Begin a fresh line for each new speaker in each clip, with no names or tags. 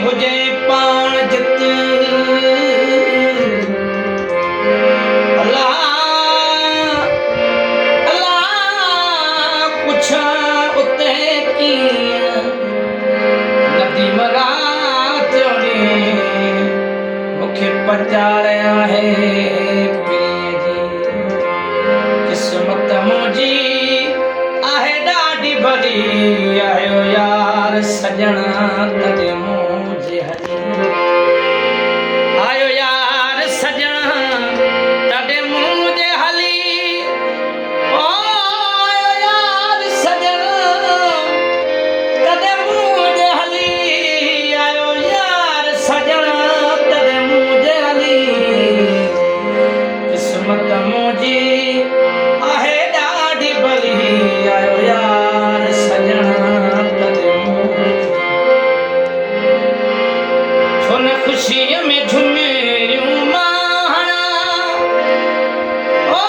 हुजे पाण जित अल्लाह अल्लाह पुछा उते कीअं नदी मरात मूंखे पचारिया है किस्मत मुंहिंजी आहे ॾाढी भली आयो यार सजना तॾहिं मुंहिंजे हली आयो यार सजना तॾहिं मुंहिंजे हली ओ आयो यार सजना तॾहिं मुंहिंजे हली आयो यार सजना तॾहिं मुंहिंजे हली किस्मत मुंहिंजी आहे ॾाढी भली आयो यार सजना छो न ख़ुशीअ में झुमेरियूं माणा ओ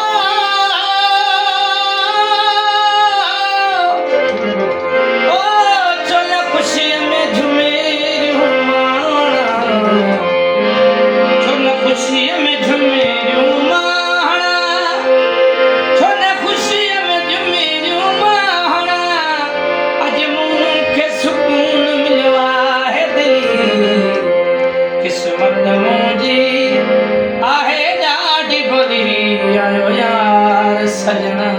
छो न ख़ुशीअ में झुमेरियूं माणा छो न ख़ुशीअ में झुमेरियूं माणा छो न ख़ुशीअ में झुमेरियूं माणा अॼु मूंखे सुकून मिलियो आहे दिली किस्मत मुंहिंजी आहे ॾाढी भली आयो यार सजना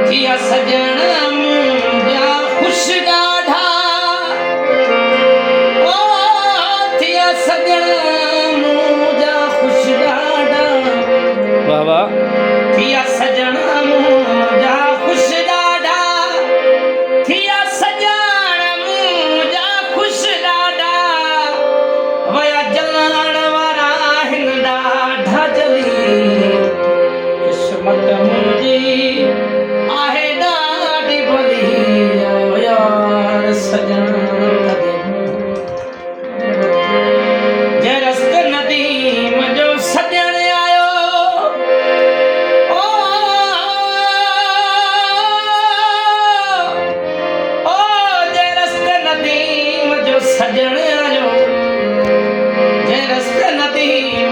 थिया सजना मुंहिंजा ख़ुशि ॾाढा ओ थिया सजना मुंहिंजा ख़ुशि ॾाढा वाह वाह थिया सजना मुंहिंजा ख़ुशि ॾाढा थिया सजना मुंहिंजा ख़ुशि ॾाढा वया जलाइण वारा आहिनि ॾाढा जली किस्मत मुंहिंजी आहे ॾाढी भली आयो यार सजना जे रस्ते नदीम जो सजण आयो ओ जे रस्ते नदीम जो सजण आयो जे रस्ते नदीम